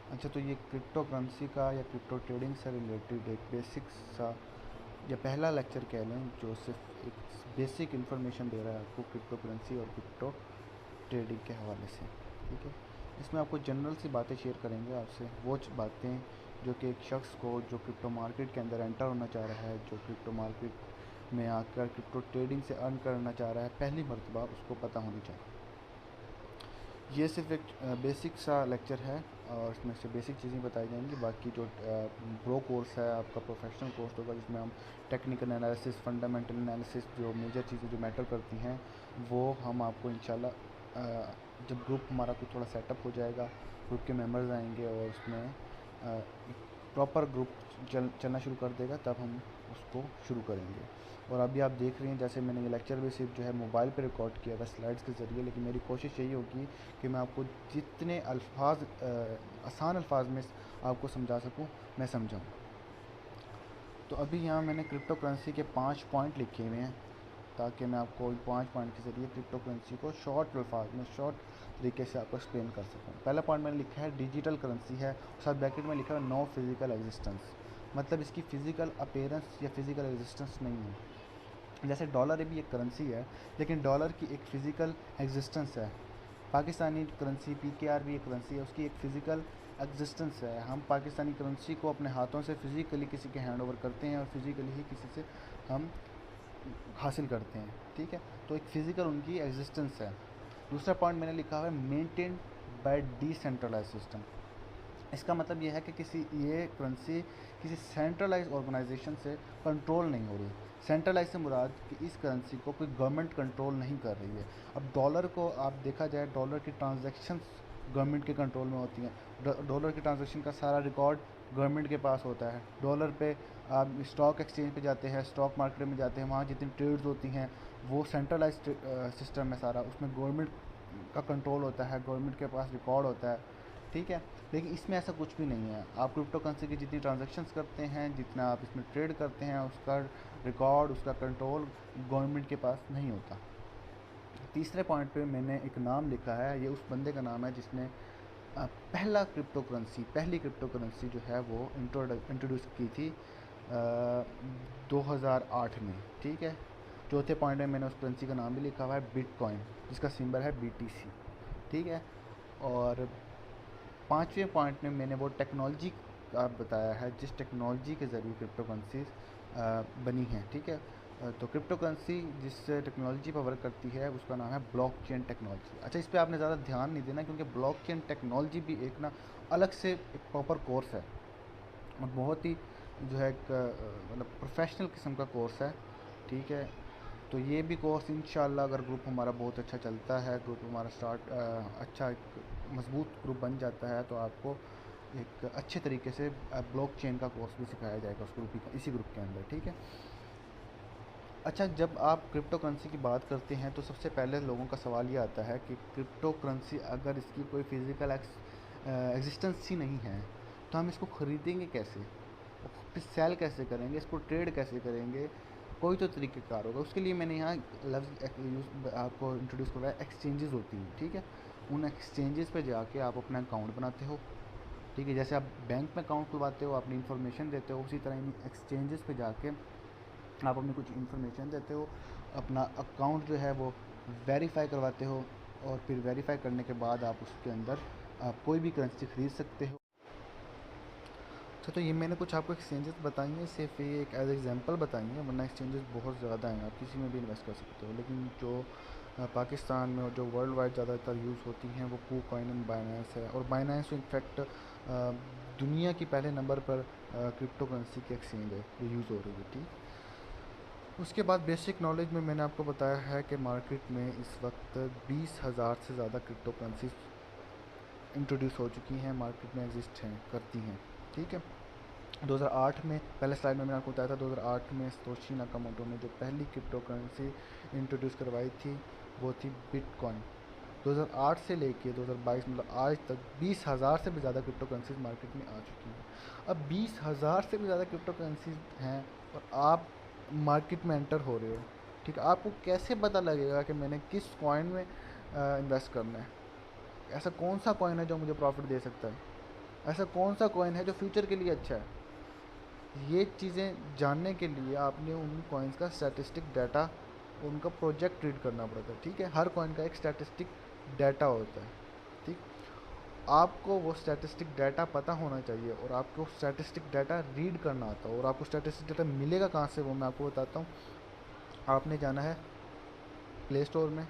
अच्छा, तो ये क्रिप्टो करेंसी का या क्रिप्टो ट्रेडिंग से रिलेटेड एक बेसिक सा या पहला लेक्चर कह लें, जो सिर्फ एक बेसिक इन्फॉर्मेशन दे रहा है आपको क्रिप्टो करेंसी और क्रिप्टो ट्रेडिंग के हवाले से। ठीक है, इसमें आपको जनरल सी बातें शेयर करेंगे आपसे, वो बातें जो कि एक शख्स को जो क्रिप्टो मार्केट के अंदर एंटर होना चाह रहा है, जो क्रिप्टो मार्केट में आकर क्रिप्टो ट्रेडिंग से अर्न करना चाह रहा है पहली मरतबा, उसको पता होनी चाहिए। ये सिर्फ एक बेसिक सा लेक्चर है और इसमें से बेसिक चीज़ें बताई जाएंगी। बाकी जो प्रो कोर्स है आपका, प्रोफेशनल कोर्स होगा, जिसमें हम टेक्निकल एनालिसिस, फंडामेंटल एनालिसिस, जो मेजर चीज़ें जो मैटर करती हैं वो हम आपको इंशाल्लाह जब ग्रुप हमारा कुछ थोड़ा सेटअप हो जाएगा, ग्रुप के मेंबर्स आएंगे और उसमें एक प्रॉपर ग्रुप चलना शुरू कर देगा, तब हम उसको शुरू करेंगे। और अभी आप देख रहे हैं, जैसे मैंने ये लेक्चर भी सिर्फ जो है मोबाइल पे रिकॉर्ड किया था स्लाइड्स के ज़रिए, लेकिन मेरी कोशिश यही होगी कि मैं आपको जितने अल्फाज आसान अल्फाज में आपको समझा सकूं, मैं समझाऊं। तो अभी यहाँ मैंने क्रिप्टो करेंसी के 5 पॉइंट लिखे हुए हैं, ताकि मैं आपको इन 5 पॉइंट के ज़रिए क्रिप्टो करेंसी को शॉर्ट अल्फाज में, शॉर्ट तरीके से आपको एक्सप्लेन कर सकूँ। पहला पॉइंट मैंने लिखा है डिजिटल करेंसी है, साथ ब्रैकेट में लिखा है नो फिज़िकल एग्जिस्टेंस, मतलब इसकी फ़िज़िकल अपीयरेंस या फिज़िकल एग्जिस्टेंस नहीं है। जैसे डॉलर भी एक करेंसी है, लेकिन डॉलर की एक फ़िज़िकल एग्जिस्टेंस है। पाकिस्तानी करेंसी पीकेआर भी एक करेंसी है, उसकी एक फ़िज़िकल एग्जिस्टेंस है। हम पाकिस्तानी करेंसी को अपने हाथों से फ़िज़िकली किसी के हैंड ओवर करते हैं और फिज़िकली ही किसी से हम हासिल करते हैं। ठीक है, तो एक फ़िज़िकल उनकी एग्जिस्टेंस है। दूसरा पॉइंट मैंने लिखा है मेंटेन बाय डिसेंट्रलाइज सिस्टम। इसका मतलब यह है कि किसी ये करेंसी किसी सेंट्रलाइज ऑर्गेनाइजेशन से कंट्रोल नहीं हो रही। सेंट्रलाइज से मुराद कि इस करेंसी को कोई गवर्नमेंट कंट्रोल नहीं कर रही है। अब डॉलर को आप देखा जाए, डॉलर की ट्रांजैक्शंस गवर्नमेंट के कंट्रोल में होती हैं। डॉलर की ट्रांजैक्शन का सारा रिकॉर्ड गवर्नमेंट के पास होता है। डॉलर पे आप स्टॉक एक्सचेंज पे जाते हैं, स्टॉक मार्केट में जाते हैं, वहाँ जितनी ट्रेड्स होती हैं वो सेंट्रलाइज सिस्टम है सारा, उसमें गवर्नमेंट का कंट्रोल होता है, गवर्नमेंट के पास रिकॉर्ड होता है। ठीक है, लेकिन इसमें ऐसा कुछ भी नहीं है। आप क्रिप्टो करेंसी की जितनी ट्रांजैक्शंस करते हैं, जितना आप इसमें ट्रेड करते हैं, उसका रिकॉर्ड, उसका कंट्रोल गवर्नमेंट के पास नहीं होता। तीसरे पॉइंट पे मैंने एक नाम लिखा है, ये उस बंदे का नाम है जिसने पहली क्रिप्टो करेंसी जो है वो इंट्रोड्यूस की थी 2008 में। ठीक है, चौथे पॉइंट में मैंने उस करेंसी का नाम भी लिखा हुआ है बिटकॉइन, जिसका सिंबल है BTC। ठीक है, और पाँचवें पॉइंट में मैंने वो टेक्नोलॉजी का बताया है जिस टेक्नोलॉजी के ज़रिए क्रिप्टो करेंसीज बनी हैं। ठीक है, तो क्रिप्टो करेंसी जिस टेक्नोलॉजी पर वर्क करती है उसका नाम है ब्लॉकचेन टेक्नोलॉजी। अच्छा, इस पे आपने ज़्यादा ध्यान नहीं देना, क्योंकि ब्लॉकचेन टेक्नोलॉजी भी एक ना अलग से एक प्रॉपर कोर्स है और बहुत ही जो है एक मतलब प्रोफेशनल किस्म का कोर्स है। ठीक है, तो ये भी कोर्स इंशाल्लाह अगर ग्रुप हमारा बहुत अच्छा चलता है, ग्रुप हमारा अच्छा एक मजबूत ग्रुप बन जाता है, तो आपको एक अच्छे तरीके से ब्लॉकचेन का कोर्स भी सिखाया जाएगा उस इसी ग्रुप के अंदर। ठीक है, अच्छा, जब आप क्रिप्टो करेंसी की बात करते हैं तो सबसे पहले लोगों का सवाल ये आता है कि क्रिप्टो करेंसी अगर इसकी कोई फिज़िकल एग्जिस्टेंस ही नहीं है, तो हम इसको ख़रीदेंगे कैसे, और फिर सेल कैसे करेंगे, इसको ट्रेड कैसे करेंगे। कोई तो तरीक़ेकार होगा। उसके लिए मैंने यहाँ लफ्ज़ यूज़ आपको इंट्रोड्यूस करवाया, एक्सचेंजेस होती हैं। ठीक है, उन एक्सचेंजेस पे जाके आप अपना अकाउंट बनाते हो। ठीक है, जैसे आप बैंक में अकाउंट खुलवाते हो, अपनी इन्फॉर्मेशन देते हो, उसी तरह इन एक्सचेंजेस पे जाके आप अपनी कुछ इन्फॉर्मेशन देते हो, अपना अकाउंट जो है वो वेरीफाई करवाते हो, और फिर वेरीफाई करने के बाद आप उसके अंदर आप कोई भी करेंसी ख़रीद सकते हो। अच्छा, तो ये मैंने कुछ आपको एक्सचेंजेस बताई हैं, सिर्फ ये एक एज एग्जांपल बताई हैं, वरना एक्सचेंजेस बहुत ज़्यादा हैं, आप किसी में भी इन्वेस्ट कर सकते हो। लेकिन जो पाकिस्तान में और जो वर्ल्ड वाइड ज़्यादातर यूज़ होती हैं वो KuCoin एंड बाइनेंस है। और बाइनेंस इनफैक्ट दुनिया की पहले नंबर पर क्रिप्टो करेंसी की एक्सचेंज है जो यूज़ हो रही है। ठीक, उसके बाद बेसिक नॉलेज में मैंने आपको बताया है कि मार्केट में इस वक्त 20,000 से ज़्यादा क्रिप्टो करेंसीज इंट्रोड्यूस हो चुकी हैं, मार्केट में एग्जिस्ट हैं, करती हैं। ठीक है, 2008 में, पहले स्लाइड में मैंने आपको बताया था, 2008 में सतोशी नाकामोटो ने जो पहली क्रिप्टो करेंसी इंट्रोड्यूस करवाई थी वो थी बिटकॉइन। 2008 से लेके 2022 मतलब आज तक 20,000 से भी ज़्यादा क्रिप्टो करेंसीज मार्केट में आ चुकी हैं। अब 20,000 से भी ज़्यादा क्रिप्टो करेंसीज हैं और आप मार्केट में एंटर हो रहे हो। ठीक है, आपको कैसे पता लगेगा कि मैंने किस कॉइन में इन्वेस्ट करना है, ऐसा कौन सा कॉइन है जो मुझे प्रॉफिट दे सकता है। ऐसा कौन सा कॉइन है जो फ्यूचर के लिए अच्छा है। ये चीज़ें जानने के लिए आपने उन कॉइन्स का स्टैटिस्टिक डाटा, उनका प्रोजेक्ट रीड करना पड़ता है। ठीक है, हर कॉइन का एक स्टैटिस्टिक डाटा होता है। ठीक, आपको वो स्टैटिस्टिक डाटा पता होना चाहिए और आपको स्टैटिस्टिक डाटा रीड करना आता है। और आपको स्टैटिस्टिक डाटा मिलेगा कहाँ से, वो मैं आपको बताता हूँ। आपने जाना है प्ले स्टोर में।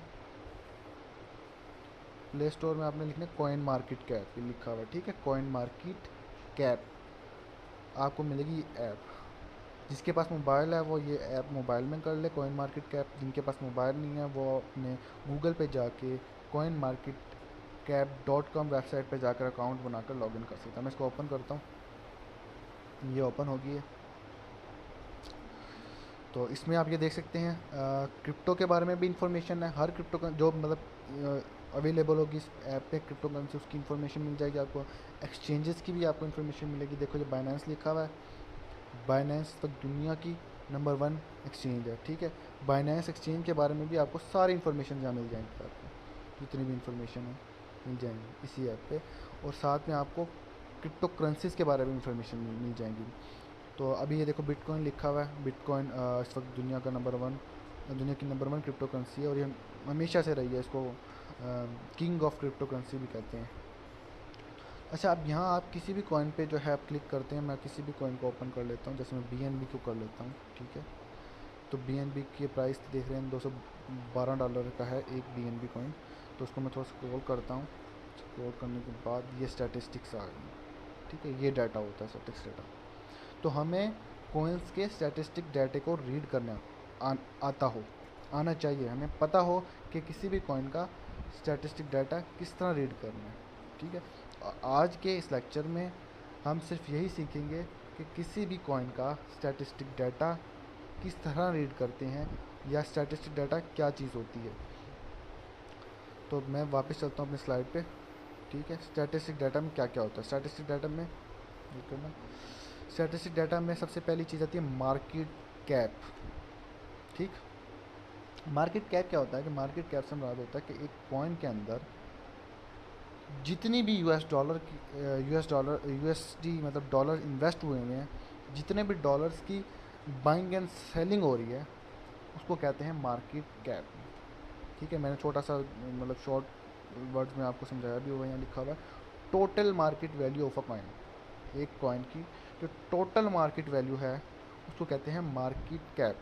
प्ले स्टोर में आपने लिखना है कॉइन मार्केट कैप, लिखा हुआ है। ठीक है, कॉइन मार्केट कैप आपको मिलेगी ऐप। जिसके पास मोबाइल है वो ये ऐप मोबाइल में कर ले कॉइन मार्केट कैप। जिनके पास मोबाइल नहीं है वो अपने गूगल पे जाके कॉइन मार्केट कैप.com वेबसाइट पे जाकर अकाउंट बनाकर लॉगिन कर सकता है। मैं इसको ओपन करता हूँ, ये ओपन होगी है। तो इसमें आप ये देख सकते हैं क्रिप्टो के बारे में भी इंफॉर्मेशन है। हर क्रिप्टो का जो मतलब अवेलेबल होगी इस ऐप पे क्रिप्टो करेंसी, उसकी इन्फॉर्मेशन मिल जाएगी आपको। एक्सचेंजेस की भी आपको इन्फॉर्मेशन मिलेगी। देखो, जो बाइनेंस लिखा हुआ है, बाइनेंस तो दुनिया की नंबर 1 एक्सचेंज है। ठीक है, बाइनेंस एक्सचेंज के बारे में भी आपको सारी इन्फॉर्मेशन जहाँ मिल जाएंगी, आपको जितनी भी इन्फॉर्मेशन है मिल जाएंगी इसी ऐप पे। और साथ में आपको क्रिप्टो करेंसीज के बारे में इंफॉर्मेशन मिल जाएंगी। तो अभी ये देखो बिटकॉइन लिखा हुआ है। बिटकॉइन इस वक्त दुनिया की नंबर 1 क्रिप्टो करेंसी है और ये हमेशा से रही है। इसको किंग ऑफ क्रिप्टो करेंसी भी कहते हैं। अच्छा, अब यहाँ आप किसी भी कॉइन पे जो है आप क्लिक करते हैं। मैं किसी भी कॉइन को ओपन कर लेता हूँ, जैसे मैं BNB को कर लेता हूँ। ठीक है, तो BNB की प्राइस देख रहे हैं $212 का है एक BNB कॉइन। तो उसको मैं थोड़ा स्क्रॉल करता हूँ। स्क्रॉल करने के बाद ये स्टैटिस्टिक्स आ गई। ठीक है, ये डाटा होता है स्टैटिस्टिक्स डाटा। तो हमें कॉइन्स के स्टैटिस्टिक डाटे को रीड करना आना चाहिए। हमें पता हो कि किसी भी कॉइन का स्टैटिस्टिक डाटा किस तरह रीड करना है। ठीक है, आज के इस लेक्चर में हम सिर्फ यही सीखेंगे कि किसी भी कॉइन का स्टैटिस्टिक डाटा किस तरह रीड करते हैं या स्टैटिस्टिक डाटा क्या चीज़ होती है। तो मैं वापस चलता हूँ अपने स्लाइड पे। ठीक है, स्टैटिस्टिक डाटा में क्या क्या होता है। स्टैटिस्टिक डाटा में स्टैटिस्टिक डाटा में सबसे पहली चीज़ आती है मार्केट कैप। ठीक, मार्केट कैप क्या होता है कि मार्केट कैप से मुराद होता है कि एक कॉइन के अंदर जितनी भी USD मतलब डॉलर इन्वेस्ट हुए हैं, जितने भी डॉलर्स की बाइंग एंड सेलिंग हो रही है, उसको कहते हैं मार्केट कैप। ठीक है, मैंने छोटा सा मतलब शॉर्ट वर्ड्स में आपको समझाया भी हुआ है। यहाँ लिखा हुआ है total market value of a coin. एक कॉइन की जो टोटल मार्केट वैल्यू है उसको कहते हैं मार्केट कैप।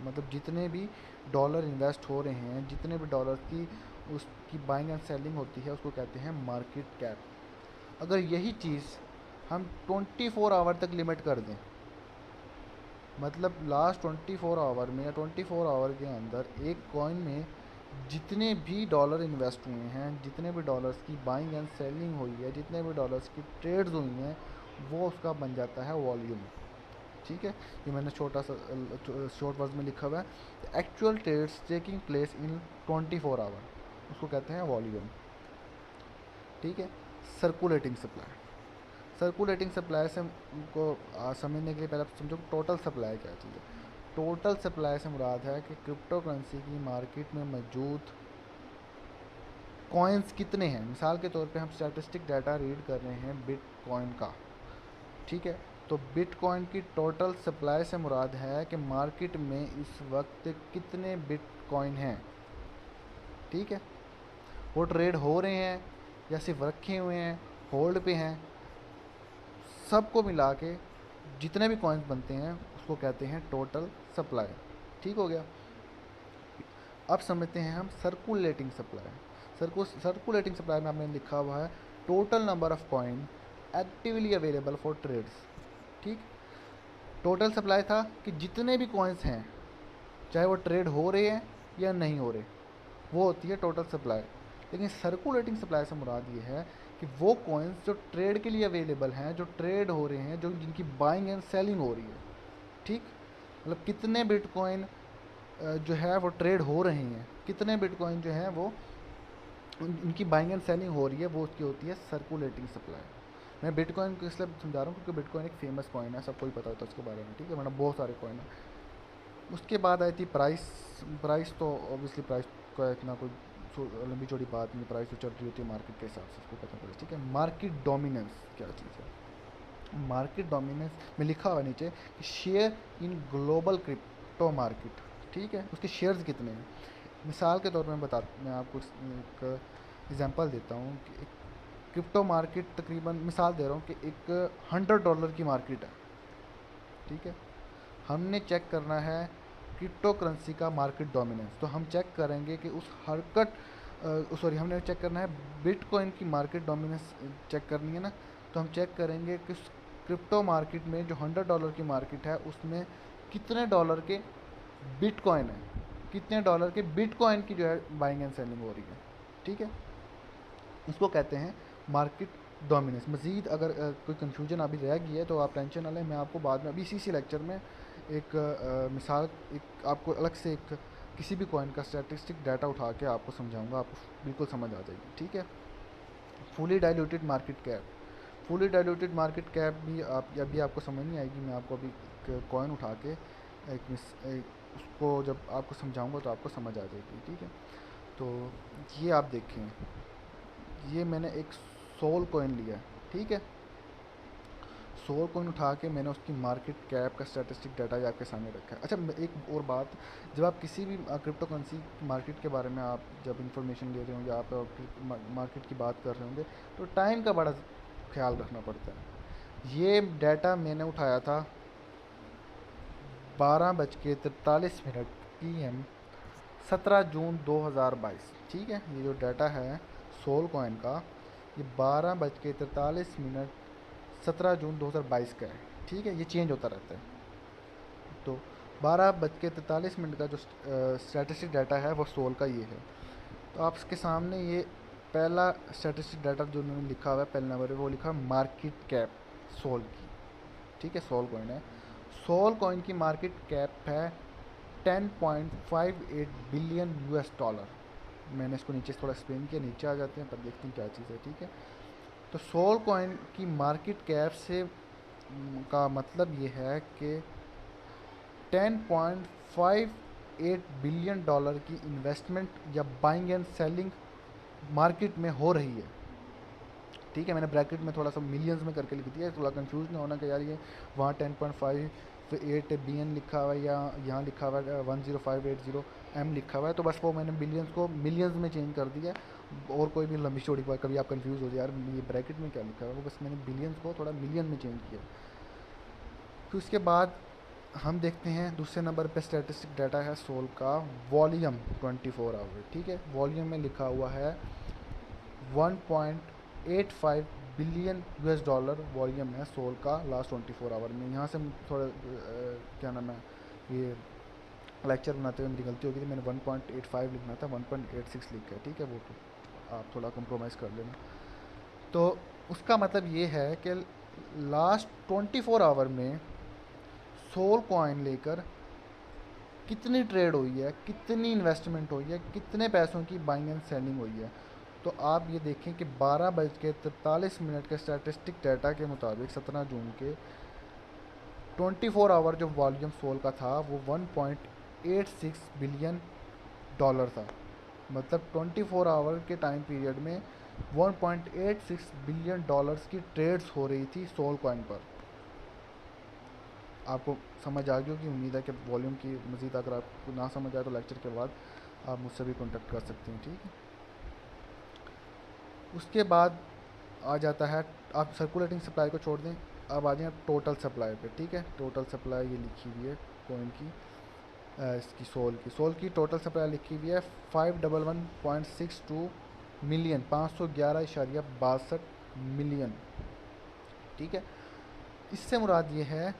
मतलब जितने भी डॉलर इन्वेस्ट हो रहे हैं, जितने भी डॉलर की उसकी बाइंग एंड सेलिंग होती है, उसको कहते हैं मार्केट कैप। अगर यही चीज़ हम 24 आवर तक लिमिट कर दें, मतलब लास्ट 24 आवर में या 24 आवर के अंदर एक कॉइन में जितने भी डॉलर इन्वेस्ट हुए हैं, जितने भी डॉलर्स की बाइंग एंड सेलिंग हुई है, जितने भी डॉलर्स की ट्रेड्स हुई हैं, वो उसका बन जाता है वॉल्यूम। ठीक है, ये मैंने छोटा सा शॉर्ट वर्ड में लिखा हुआ है actual trades taking place in 24 hour, उसको कहते हैं वॉल्यूम। ठीक है, सर्कुलेटिंग सप्लाई। सर्कुलेटिंग सप्लाई से को समझने के लिए पहले आप समझो टोटल सप्लाई क्या चीज़ है। टोटल सप्लाई से मुराद है कि क्रिप्टो करेंसी की मार्केट में मौजूद कॉइन्स कितने हैं। मिसाल के तौर पे हम स्टैटिस्टिक डाटा रीड कर रहे हैं बिटकॉइन का। ठीक है, तो बिटकॉइन की टोटल सप्लाई से मुराद है कि मार्केट में इस वक्त कितने बिटकॉइन हैं। ठीक है, वो ट्रेड हो रहे हैं या सिर्फ रखे हुए हैं, होल्ड पे हैं, सबको मिला के जितने भी कॉइन्स बनते हैं उसको कहते हैं टोटल सप्लाई। ठीक हो गया। अब समझते हैं हम सर्कुलेटिंग सप्लाई। सर्कुलेटिंग सप्लाई में आपने लिखा हुआ है total number of coin actively available for trades. ठीक, टोटल सप्लाई था कि जितने भी कॉइन्स हैं, चाहे वो ट्रेड हो रहे हैं या नहीं हो रहे, वो होती है टोटल सप्लाई। लेकिन सर्कुलेटिंग सप्लाई से मुराद ये है कि वो कॉइन्स जो ट्रेड के लिए अवेलेबल हैं, जो ट्रेड हो रहे हैं, जो जिनकी बाइंग एंड सेलिंग हो रही है। ठीक, मतलब कितने बिटकॉइन जो है वो ट्रेड हो रहे हैं, कितने बिटकॉइन जो हैं वो उनकी बाइंग एंड सेलिंग हो रही है, वो उसकी होती है सर्कुलेटिंग सप्लाई। मैं बिटकॉइन को इसलिए समझा रहा हूँ क्योंकि बिटकॉइन एक फेमस कॉइन है, सबको ही पता होता है उसके बारे में। ठीक है, मतलब बहुत सारे कॉइन हैं। उसके बाद आई थी प्राइस। प्राइस तो ऑब्वियसली प्राइस का इतना कोई लंबी चौड़ी बात नहीं, प्राइस तो चल रही होती है मार्केट के हिसाब से, उसको पता पड़े, ठीक है। मार्केट डोमिनेंस क्या चीज़ है? मार्केट डोमिनेंस में लिखा हुआ नीचे कि share in global crypto market, ठीक है, उसके शेयर्स कितने हैं। मिसाल के तौर पर मैं आपको एक एग्जांपल देता हूँ कि एक क्रिप्टो मार्केट तकरीबन, मिसाल दे रहा हूँ कि एक $100 की मार्केट है, ठीक है। हमने चेक करना है क्रिप्टो करेंसी का मार्केट डोमिनेंस, तो हम चेक करेंगे कि उस हमने चेक करना है बिटकॉइन की मार्केट डोमिनेंस चेक करनी है ना, तो हम चेक करेंगे कि क्रिप्टो मार्केट में जो $100 की मार्केट है उसमें कितने डॉलर के बिटकॉइन है, कितने डॉलर के बिटकॉइन की जो है बाइंग एंड सेलिंग हो रही है, ठीक है। इसको कहते हैं मार्केट डोमिनेंस। मज़ीद अगर कोई कन्फ्यूजन अभी रह गई है तो आप टेंशन ना लें, मैं आपको बाद में अभी इसी लेक्चर में एक मिसाल, एक आपको अलग से एक किसी भी कॉइन का स्टैटिस्टिक डाटा उठा के आपको समझाऊंगा, आपको बिल्कुल समझ आ जाएगी, ठीक है। Fully diluted market cap, fully diluted market cap भी अभी आपको समझ नहीं आएगी, मैं आपको अभी कॉइन उठा के उसको जब आपको समझाऊंगा तो आपको समझ आ जाएगी, ठीक है। तो ये आप देखें, ये मैंने एक सोल कॉइन लिया है, ठीक है। सोल कॉइन उठा के मैंने उसकी मार्केट कैप का स्टैटिस्टिक डाटा आपके सामने रखा है। अच्छा, एक और बात, जब आप किसी भी क्रिप्टो करेंसी मार्केट के बारे में आप जब इंफॉर्मेशन ले रहे होंगे, आप मार्केट की बात कर रहे होंगे, तो टाइम का बड़ा ख्याल रखना पड़ता है। ये डाटा मैंने उठाया था 12:43 PM 17 जून 2022, ठीक है। ये जो डाटा है सोल कॉइन का, ये 12:43 17 जून 2022 का है, ठीक है। ये चेंज होता रहता है, तो 12:43 का जो स्टैटिस्टिक डाटा है वो सोल का ये है। तो आपके सामने ये पहला स्टैटिस्टिक डाटा जो उन्होंने लिखा हुआ है, पहले नंबर पे वो लिखा मार्केट कैप सोल की, ठीक है। सोल कॉइन है, सोल कॉइन की मार्केट कैप है $10.58 बिलियन। मैंने इसको नीचे थोड़ा एक्सप्लेन किया, नीचे आ जाते हैं पर देखते हैं क्या चीज़ है, ठीक है। तो सोल कॉइन की मार्केट कैप से का मतलब ये है कि $10.58 बिलियन की इन्वेस्टमेंट या बाइंग एंड सेलिंग मार्केट में हो रही है, ठीक है। मैंने ब्रैकेट में थोड़ा सा मिलियंस में करके लिख दिया, थोड़ा कंफ्यूज नहीं होना कि यार ये वहाँ 10.58 बिलियन लिखा हुआ है या यहाँ लिखा हुआ है 10580 M लिखा हुआ है, तो बस वो मैंने बिलियंस को मिलियंस में चेंज कर दिया। और कोई भी लंबी चौड़ी बात, कभी आप कंफ्यूज हो जाए यार ये ब्रैकेट में क्या लिखा हुआ है, वो बस मैंने बिलियंस को थोड़ा मिलियन में चेंज किया। फिर उसके बाद हम देखते हैं दूसरे नंबर पे स्टैटिस्टिक डाटा है सोल का वॉल्यूम 24 आवर, ठीक है। वॉल्यूम में लिखा हुआ है 1.85 बिलियन $, वॉल्यूम है सोल का लास्ट 24 आवर में। यहाँ से थोड़ा क्या नाम है, ये लेक्चर बनाते हुए मेरी गलती हो गई थी, मैंने 1.85 लिखना था, 1.86 लिखा है, ठीक है। वो तो आप थोड़ा कंप्रोमाइज़ कर लेना। तो उसका मतलब ये है कि लास्ट 24 आवर में सोल कॉइन लेकर कितनी ट्रेड हुई है, कितनी इन्वेस्टमेंट हुई है, कितने पैसों की बाइंग एंड सेलिंग हुई है। तो आप ये देखें कि 12:43 के स्टैटिस्टिक डाटा के मुताबिक 17 जून के 24 आवर जो वॉल्यूम सोल का था वो $1.86 बिलियन था। मतलब 24 आवर के टाइम पीरियड में $1.86 बिलियन की ट्रेड्स हो रही थी सोल कॉइन पर। आपको समझ आ गई होगी, उम्मीद है कि वॉल्यूम की मज़ीद अगर आपको ना समझ आए तो लेक्चर के बाद आप मुझसे भी कॉन्टेक्ट कर सकते हैं, ठीक है। उसके बाद आ जाता है, आप सर्कुलेटिंग सप्लाई को छोड़ दें, अब आ जाए टोटल सप्लाई पे, ठीक है। टोटल सप्लाई ये लिखी हुई है कॉइन की, इसकी सोल की टोटल सप्लाई लिखी हुई है 511.62 मिलियन, 511.62 मिलियन, ठीक है। इससे मुराद ये है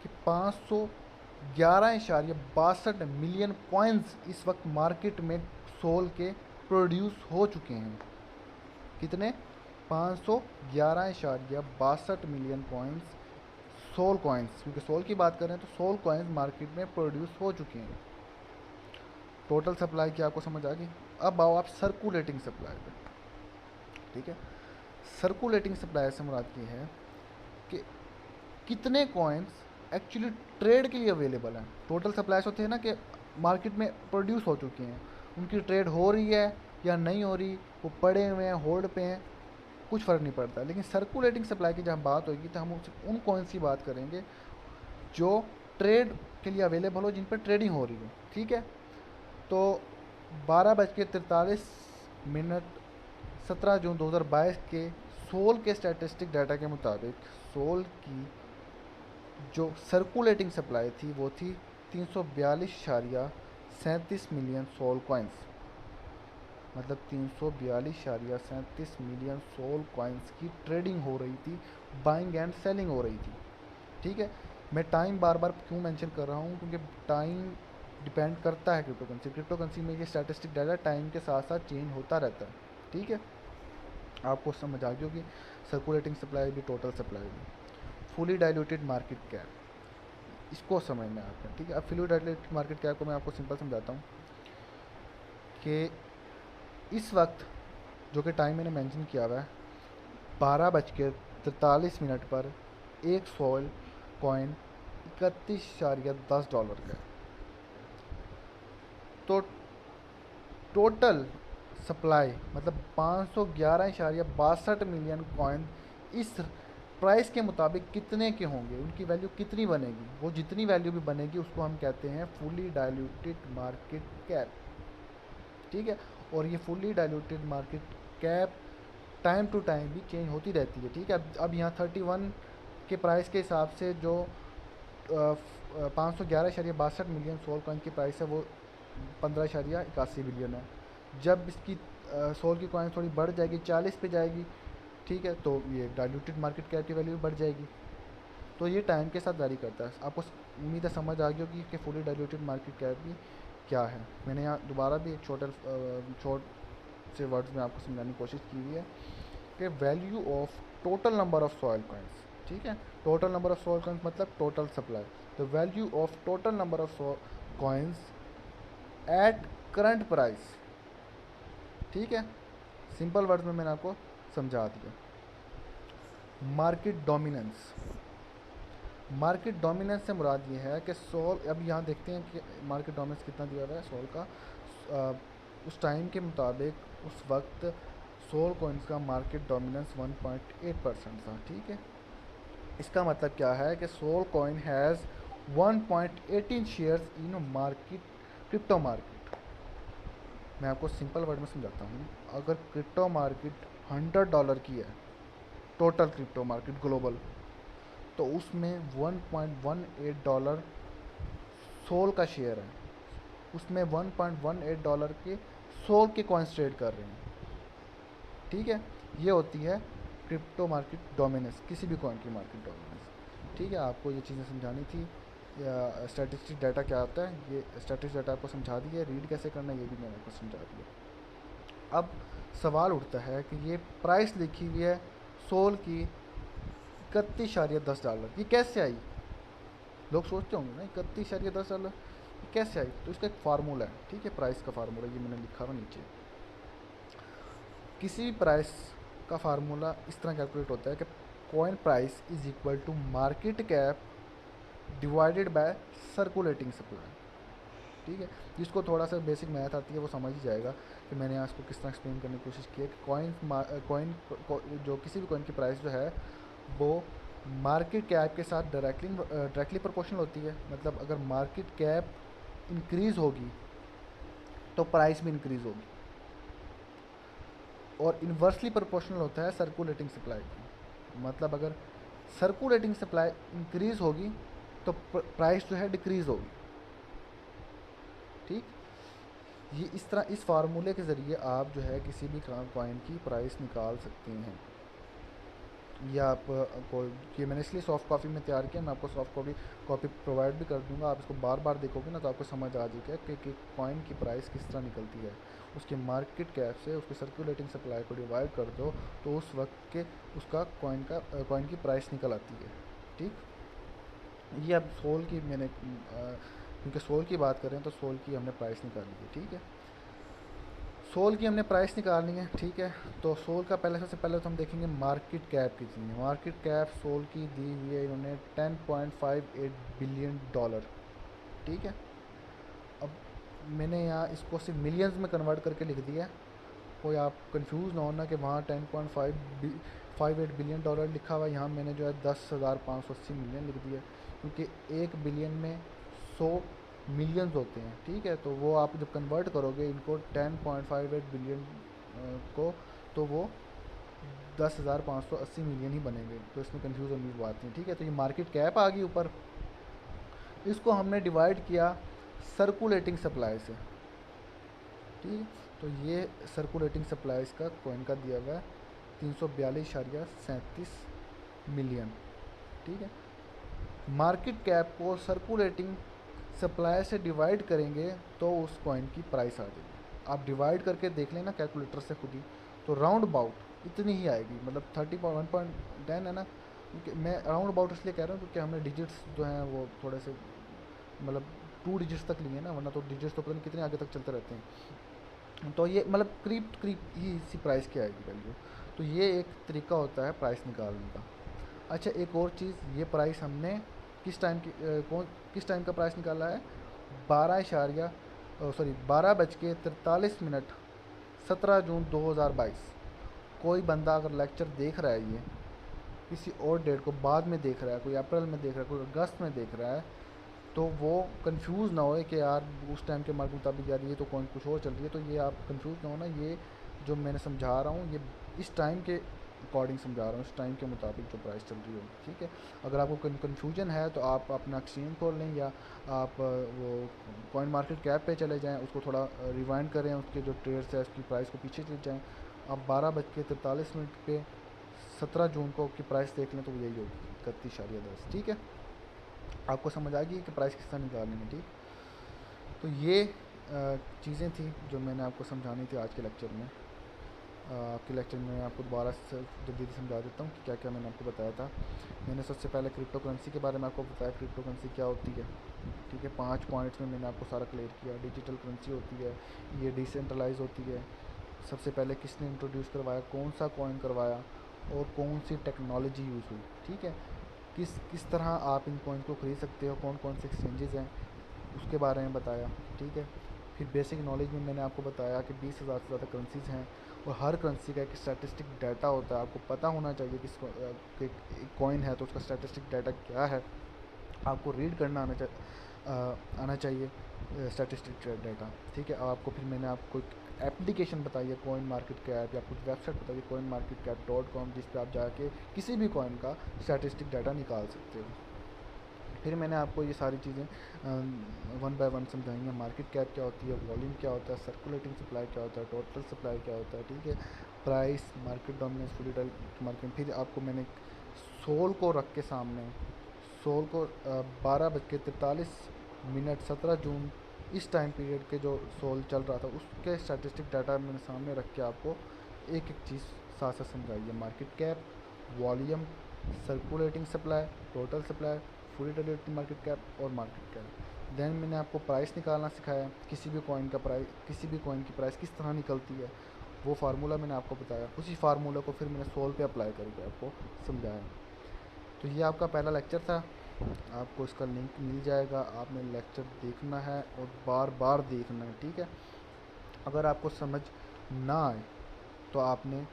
कि 511.62 मिलियन कॉइन्स इस वक्त मार्केट में सोल के प्रोड्यूस हो चुके हैं। कितने? 511.62 मिलियन कॉइन्स, सोल कॉइन्स, क्योंकि सोल की बात करें तो सोल कॉइन्स मार्केट में प्रोड्यूस हो चुके हैं। टोटल सप्लाई की आपको समझ आ गई। अब आओ आप सर्कुलेटिंग सप्लाई पे, ठीक है। सर्कुलेटिंग सप्लाई से मुराद ये है कि कितने कॉइन्स एक्चुअली ट्रेड के लिए अवेलेबल हैं। टोटल सप्लाईज होते हैं ना कि मार्केट में प्रोड्यूस हो चुके हैं, उनकी ट्रेड हो रही है या नहीं हो रही, वो पड़े हुए हैं, होल्ड पे हैं, कुछ फ़र्क नहीं पड़ता। लेकिन सर्कुलेटिंग सप्लाई की जब बात होगी तो हम उन कॉइन्स की बात करेंगे जो ट्रेड के लिए अवेलेबल हो, जिन पर ट्रेडिंग हो रही हो। ठीक है, तो 12:43 17 जून 2022 के सोल के स्टैटिस्टिक डाटा के मुताबिक सोल की जो सर्कुलेटिंग सप्लाई थी वो थी 342.37 मिलियन सोल कॉइन्स। मतलब 342.37 मिलियन सोल कॉइन्स की ट्रेडिंग हो रही थी, बाइंग एंड सेलिंग हो रही थी। ठीक है, मैं टाइम बार बार क्यों मेंशन कर रहा हूँ, क्योंकि टाइम डिपेंड करता है क्रिप्टो करेंसी में। ये स्टैटिस्टिक डाटा टाइम के साथ साथ चेंज होता रहता है। ठीक है, आपको समझ आ गई होगी। सर्कुलेटिंग सप्लाई भी, टोटल सप्लाई भी। फुली डाइल्यूटेड मार्केट कैप, इसको समझना है आपने। ठीक है, अब फुली डाइल्यूटेड मार्केट कैप को मैं आपको सिंपल समझाता हूँ कि इस वक्त जो कि टाइम मैंने मेंशन किया हुआ है, 12:43 पर एक सोल कॉइन $31.10 का है। तो टोटल सप्लाई मतलब 511.62 मिलियन कॉइन इस प्राइस के मुताबिक कितने के होंगे, उनकी वैल्यू कितनी बनेगी, वो जितनी वैल्यू भी बनेगी उसको हम कहते हैं फुली डाइल्यूटेड मार्केट कैप। ठीक है, और ये fully diluted market cap time to time भी चेंज होती रहती है। ठीक है, अब यहाँ 31 के प्राइस के हिसाब से जो 511.62 मिलियन सोल कॉइन की प्राइस है वो 15.81 बिलियन है। जब इसकी सोल की कॉइन थोड़ी बढ़ जाएगी, 40 पे जाएगी, ठीक है, तो ये डाइल्यूटेड मार्केट कैप की वैल्यू बढ़ जाएगी। तो ये टाइम के साथ वैरी करता है। आपको उम्मीद है समझ आ गई होगी कि फुली डाइल्यूटेड मार्केट कैप भी क्या है। मैंने यहाँ दोबारा भी एक छोट से वर्ड्स में आपको समझाने की कोशिश की हुई है कि value of total number of soil coins. ठीक है, total number of soil coins मतलब total supply. The value of total number of coins at current price. ठीक है, सिंपल वर्ड्स में मैंने आपको समझा दिया। मार्केट डोमिनेंस, मार्केट डोमिनेंस से मुराद ये है कि सोल, अब यहाँ देखते हैं कि मार्केट डोमिनेंस कितना दिया हुआ है सोल का। उस टाइम के मुताबिक उस वक्त सोल कॉइन्स का मार्केट डोमिनेंस 1.8% था। ठीक है, इसका मतलब क्या है कि SOL coin has 1.18 shares in market, crypto market. मैं आपको सिंपल वर्ड में समझाता हूँ। अगर क्रिप्टो मार्केट $100 की है, टोटल क्रिप्टो मार्केट ग्लोबल, तो उसमें $1.18 सोल का शेयर है। उसमें $1.18 के सोल के कॉइन्स ट्रेड कर रहे हैं। ठीक है, ये होती है क्रिप्टो मार्केट डोमिनेंस, किसी भी कॉइन की मार्केट डोमिनेंस। ठीक है, आपको ये चीज़ें समझानी थी। या स्टैटिस्टिक डाटा क्या होता है, ये स्टैटिस्टिक डाटा आपको समझा दिया, रीड कैसे करना है ये भी मैंने आपको समझा दिया। अब सवाल उठता है कि ये प्राइस लिखी हुई है सोल की $31.10, ये कैसे आई? लोग सोचते होंगे ना $31.10 कैसे आई। तो इसका एक फार्मूला है। ठीक है, प्राइस का फार्मूला ये मैंने लिखा हुआ नीचे। किसी भी प्राइस का फार्मूला इस तरह कैलकुलेट होता है कि coin price is equal to market cap divided by circulating supply. ठीक है, जिसको थोड़ा सा बेसिक मैथ आती है वो समझ ही जाएगा कि मैंने यहाँ इसको किस तरह एक्सप्लेन करने की कोशिश की है कि कॉइन जो किसी भी कॉइन की प्राइस जो है वो मार्केट कैप के साथ डायरेक्टली प्रोपोर्शनल होती है। मतलब अगर मार्केट कैप इंक्रीज़ होगी तो प्राइस भी इंक्रीज़ होगी, और इन्वर्सली प्रोपोर्शनल होता है सर्कुलेटिंग सप्लाई की। मतलब अगर सर्कुलेटिंग सप्लाई इंक्रीज़ होगी तो प्राइस जो है डिक्रीज़ होगी। ठीक, ये इस तरह इस फार्मूले के ज़रिए आप जो है किसी भी कॉइन की प्राइस निकाल सकते हैं। या आप को ये मैंने इसलिए सॉफ्ट कॉपी में तैयार किया, मैं आपको सॉफ्ट कॉपी प्रोवाइड भी कर दूंगा। आप इसको बार बार देखोगे ना तो आपको समझ आ जाएगा कि कॉइन की प्राइस किस तरह निकलती है। उसके मार्केट कैप से उसके सर्कुलेटिंग सप्लाई को डिवाइड कर दो तो उस वक्त के उसका कॉइन की प्राइस निकल आती है। ठीक, ये अब सोल की मैंने क्योंकि सोल की बात करें तो सोल की हमने प्राइस निकाली है। ठीक है, सोल की हमने प्राइस निकालनी है। ठीक है, तो सोल का पहले सबसे पहले तो हम देखेंगे मार्केट कैप कितनी है। मार्केट कैप सोल की दी हुई है इन्होंने $10.58 बिलियन। ठीक है, अब मैंने यहाँ इसको सिर्फ मिलियंस में कन्वर्ट करके लिख दिया कोई आप कंफ्यूज ना होना कि वहाँ 10.58 बिलियन डॉलर लिखा हुआ है, यहाँ मैंने जो है 10,580 मिलियन लिख दिया, क्योंकि 1 बिलियन में 100 मिलियंस होते हैं, ठीक है। तो वो आप जब कन्वर्ट करोगे इनको 10.58 बिलियन को, तो वो 10,580 मिलियन ही बनेंगे। तो इसमें कन्फ्यूज़ होने की बात नहीं, ठीक है। तो ये मार्केट कैप आ गई ऊपर, इसको हमने डिवाइड किया सर्कुलेटिंग सप्लाई से, ठीक है। तो ये सर्कुलेटिंग सप्लाईज का कॉइन का दिया हुआ है 342.37 मिलियन, ठीक है। मार्केट कैप को सर्कुलेटिंग सप्लाई से डिवाइड करेंगे तो उस कॉइन की प्राइस आ जाएगी। आप डिवाइड करके देख लेना कैलकुलेटर से खुद ही, तो राउंड अबाउट इतनी ही आएगी, मतलब 1.10 है ना, क्योंकि मैं राउंड अबाउट इसलिए कह रहा हूँ क्योंकि हमने डिजिट्स जो हैं वो थोड़े से मतलब 2 डिजिट्स तक लिए ना, वरना तो डिजिट्स तो पता नहीं कितने आगे तक चलते रहते हैं। तो ये मतलब करीब ही इसी प्राइस की आएगी वैल्यू। तो ये एक तरीका होता है प्राइस निकालने का। अच्छा, एक और चीज़, ये प्राइस हमने किस टाइम का प्राइस निकाला है, 12:43 17 जून 2022। कोई बंदा अगर लेक्चर देख रहा है, ये किसी और डेट को बाद में देख रहा है, कोई अप्रैल में देख रहा है, कोई अगस्त में देख रहा है, तो वो कंफ्यूज ना होए कि यार उस टाइम के मार्क मुताबिक यार ये तो कौन कुछ और चल रही है। तो ये आप कंफ्यूज ना होना, ये जो मैंने समझा रहा हूँ ये इस टाइम के अकॉर्डिंग समझा रहा हूँ, इस टाइम के मुताबिक जो प्राइस चल रही होगी, ठीक है। अगर आपको कन्फ्यूजन है तो आप अपना एक्सचेंज खोल लें, या आप वो कॉइन मार्केट कैप पे चले जाएँ, उसको थोड़ा रिवाइंड करें, उसके जो ट्रेड्स है उसकी प्राइस को पीछे चले जाएँ। आप 12:43 पे 17 जून को की प्राइस देख लें तो यही होगी 31.10, ठीक है। आपको समझ आ गई कि प्राइस किस तरह निकालनी है, ठीक। तो ये चीज़ें थी जो मैंने आपको समझानी थी आज के लेक्चर में। आपके लेक्चर में आपको दोबारा से जल्दी समझा देता हूँ कि क्या क्या मैंने आपको बताया था। मैंने सबसे पहले क्रिप्टो करेंसी के बारे में आपको बताया, क्रिप्टो करेंसी क्या होती है, ठीक है। 5 पॉइंट्स में मैंने आपको सारा क्लियर किया। डिजिटल करेंसी होती है, ये डिसेंट्रलाइज होती है। सबसे पहले किसने इंट्रोड्यूस करवाया, कौन सा कॉइन करवाया, और कौन सी टेक्नोलॉजी यूज़ हुई, ठीक है। किस तरह आप इन कॉइन को ख़रीद सकते हो, कौन कौन से एक्सचेंजेस हैं, उसके बारे में बताया, ठीक है। फिर बेसिक नॉलेज में मैंने आपको बताया कि 20,000 से ज़्यादा करेंसीज़ हैं, और हर करेंसी का एक स्टैटिस्टिक डाटा होता है। आपको पता होना चाहिए कि कॉइन है तो उसका स्टैटिस्टिक डाटा क्या है, आपको रीड करना आना चाहिए स्टैटिस्टिक डाटा, ठीक है। आपको फिर मैंने आपको एक एप्लीकेशन बताई है कॉइन मार्केट कैप, या कुछ वेबसाइट बताई है coinmarketcap.com, जिस पे आप जाके किसी भी कॉइन का स्टैटिस्टिक डाटा निकाल सकते हो। फिर मैंने आपको ये सारी चीज़ें 1 बाय 1 समझाई हैं। मार्केट कैप क्या होती है, वॉल्यूम क्या होता है, सर्कुलेटिंग सप्लाई क्या होता है, टोटल सप्लाई क्या होता है, ठीक है। Price, market dominance, fully direct market. फिर आपको मैंने सोल को रख के सामने, सोल को 12:43 17 जून इस टाइम पीरियड के जो सोल चल रहा था उसके स्टैटिस्टिक डाटा मैंने सामने रख के आपको एक एक चीज़ साथ साथ समझाई है। Market cap, volume, circulating supply, total supply, fully direct market cap और मार्केट कैप। देन मैंने आपको प्राइस निकालना सिखाया, किसी भी कॉइन का प्राइस, किसी भी कॉइन की प्राइस किस तरह निकलती है, वो फार्मूला मैंने आपको बताया। उसी फार्मूला को फिर मैंने सोल पे अप्लाई करके आपको समझाया। तो ये आपका पहला लेक्चर था, आपको इसका लिंक मिल जाएगा, आपने लेक्चर देखना है और बार बार देखना है, ठीक है। अगर आपको समझ ना आए तो आपने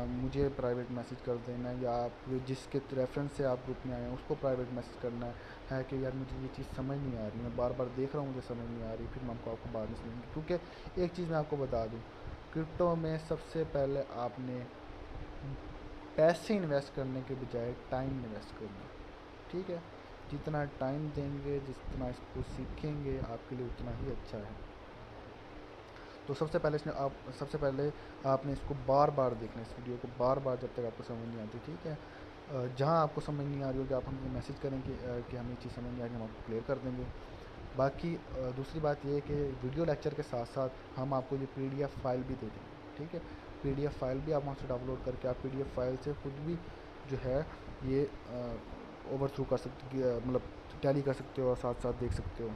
मुझे प्राइवेट मैसेज कर देना है, या आप जिसके रेफरेंस से आप ग्रुप में आए हैं उसको प्राइवेट मैसेज करना है कि यार मुझे ये चीज़ समझ नहीं आ रही, मैं बार बार देख रहा हूँ मुझे समझ नहीं आ रही, फिर मैं आपको बाद में समझेंगे। क्योंकि एक चीज़ मैं आपको बता दूँ, क्रिप्टो में सबसे पहले आपने पैसे इन्वेस्ट करने के बजाय टाइम इन्वेस्ट करना, ठीक है। जितना टाइम देंगे, जितना इसको सीखेंगे, आपके लिए उतना ही अच्छा है। तो सबसे पहले आपने इसको बार बार देखना है, इस वीडियो को बार बार, जब तक आपको समझ नहीं आती, ठीक है। जहाँ आपको समझ नहीं आ रही होगी आप हमें मैसेज करें कि हमें चीज़ समझ नहीं आ रही, हम आपको क्लियर कर देंगे। बाकी दूसरी बात ये है कि वीडियो लेक्चर के साथ साथ हम आपको ये PDF फाइल भी दे देंगे, ठीक है। PDF फाइल भी आप वहाँ से डाउनलोड करके आप PDF फाइल से खुद भी जो है ये ओवर थ्रू कर सकते, मतलब टैली कर सकते हो और साथ साथ देख सकते हो।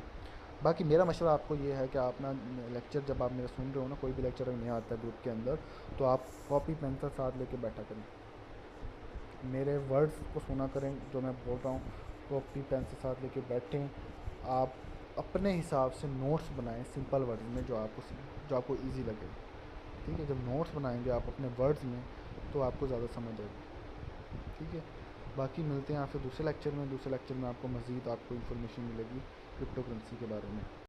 बाकी मेरा मशवरा आपको ये है कि आप ना लेक्चर जब आप मेरा सुन रहे हो ना, कोई भी लेक्चर अगर नहीं आता है ग्रुप के अंदर, तो आप कॉपी पेंसिल साथ लेके बैठा करें, मेरे वर्ड्स को सुना करें जो मैं बोल रहा हूँ, कॉपी पेंसिल साथ लेके बैठें, आप अपने हिसाब से नोट्स बनाएं सिंपल वर्ड में जो आपको ईजी लगे, ठीक है, जब नोट्स बनाएंगे आप अपने वर्ड्स में तो आपको ज़्यादा समझ आएगी। ठीक है, बाकी मिलते हैं आपसे दूसरे लेक्चर में। दूसरे लेक्चर में आपको मज़ीद आपको इन्फॉर्मेशन मिलेगी क्रिप्टो करेंसी के बारे में।